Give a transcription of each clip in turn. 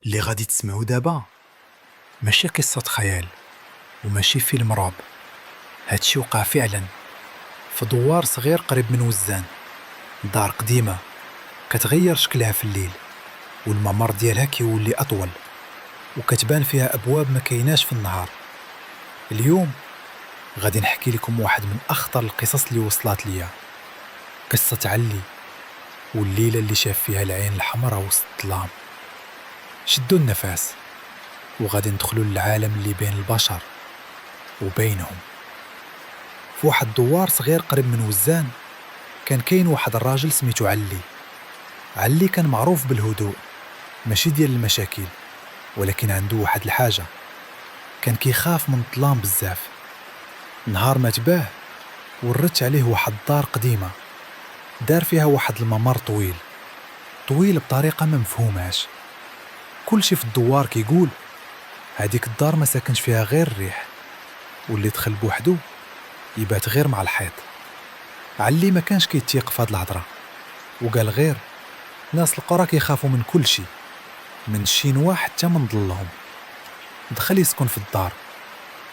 اللي غادي تسمعوا دابا ماشي قصة خيال وماشي فيلم رعب. هادشي وقع فعلا في دوار صغير قريب من وزان، دار قديمة كتغير شكلها في الليل، والممر ديالها كيولي أطول، وكتبان فيها أبواب ما كايناش في النهار. اليوم غادي نحكي لكم واحد من أخطر القصص اللي وصلت ليا، قصة علي والليلة اللي شاف فيها العين الحمراء وسط الظلام. شدوا النفس وغادي ندخلوا للعالم اللي بين البشر وبينهم. في واحد دوار صغير قريب من وزان كان كاين واحد الراجل سميتو علي. علي كان معروف بالهدوء، ماشي ديال المشاكل، ولكن عنده واحد الحاجة، كان كيخاف من الظلام بزاف. نهار ما تباه ورت عليه واحد الدار قديمة دار فيها واحد الممر طويل طويل بطريقة ما مفهوماش. كل شي في الدوار كيقول هاديك الدار ما ساكنش فيها غير الريح، واللي دخل بوحدو يبات غير مع الحيط. علي ما كانش كيتيق في هاد الهضرة، وقال غير ناس القرى كيخافوا من كل شي، من الشينوا حتى من ظلهم. دخل يسكن في الدار.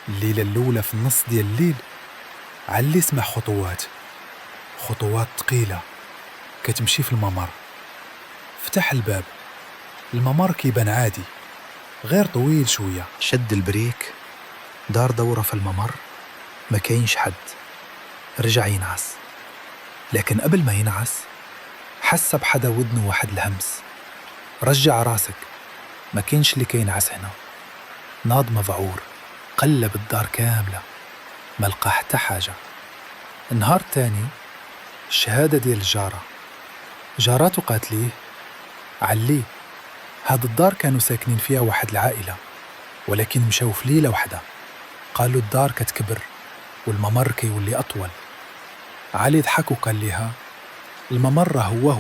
الليلة الأولى في النص ديال الليل علي سمع خطوات ثقيلة كتمشي في الممر. فتح الباب، الممر كيبان عادي غير طويل شوية. شد البريك، دار دورة في الممر، ما كاينش حد. رجع ينعس، لكن قبل ما ينعس حس بحدا ودنه واحد الهمس. رجع راسك، ما كاينش اللي كينعس هنا. ناض مذعور، قلب الدار كاملة، ما لقى حتى حاجة. النهار الثاني الشهادة ديال الجارة، جاراته قالت ليه علي هاد الدار كانوا ساكنين فيها واحد العائلة، ولكن مشاو في ليلة واحدة قالوا الدار كتكبر والممر كيولي أطول. علي ضحك وقال ليها الممر هو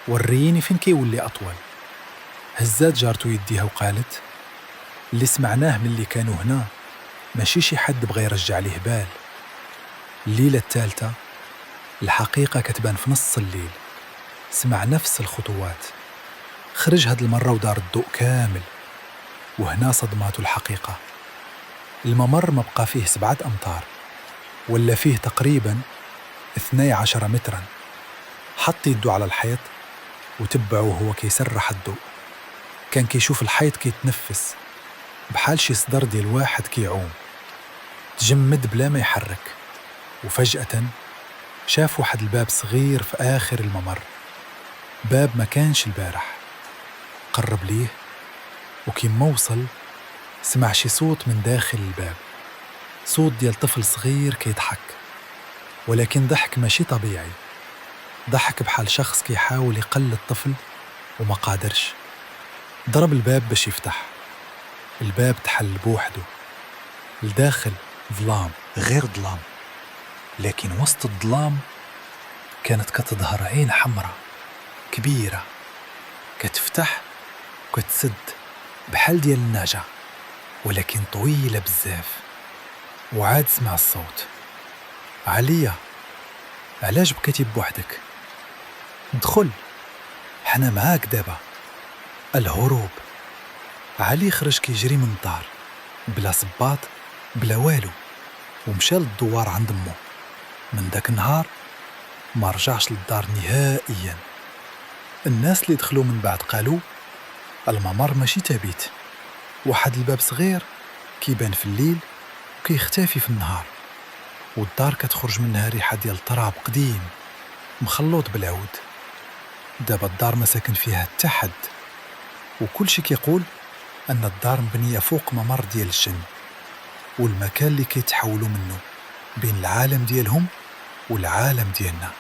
وريني فين كيولي أطول. هزات جارته يديها وقالت اللي سمعناه من اللي كانوا هنا ماشي شي حد بغى يرجع ليه بال. الليلة الثالثة الحقيقة كتبان في نص الليل. سمع نفس الخطوات، خرج هاد المرة ودار الضوء كامل، وهنا صدماته الحقيقة. الممر ما بقى فيه 7 أمتار، ولا فيه تقريبا 12 مترا. حط يدو على الحيط وتبعه وهو كيسرح الضوء. كان كيشوف الحيط كيتنفس بحال شي صدر ديال واحد كيعوم. تجمد بلا ما يحرك، وفجأة شاف واحد الباب صغير في آخر الممر، باب ما كانش البارح. قرب ليه، وكيما وصل سمع شي صوت من داخل الباب، صوت ديال طفل صغير كيضحك، ولكن ضحك ماشي طبيعي. ضحك بحال شخص كيحاول يقلد الطفل وما قادرش. ضرب الباب باش يفتح، الباب تحل بوحده. لداخل ظلام، غير ظلام، لكن وسط الظلام كانت كتظهر عين حمراء كبيرة، كتفتح وكتسد بحال ديال النعجة، ولكن طويلة بزاف. وعاد سمع الصوت عليا علاش بكيتي بوحدك؟ دخل، حنا معاك دابا. الهروب. علي خرج كيجري من الدار بلا صباط بلا والو، ومشى للدوار عند امه. من داك النهار ما رجعش للدار نهائيا. الناس اللي دخلوا من بعد قالوا الممر ماشي تابيت، واحد الباب صغير كيبان في الليل وكيختفي في النهار، والدار كتخرج منها ريحة ديال تراب قديم مخلوط بالعود. دابا الدار ما ساكن فيها حتى حد، وكل شي كيقول أن الدار مبنية فوق ممر ديال الجن، والمكان اللي كيتحولوا منه بين العالم ديالهم والعالم ديالنا.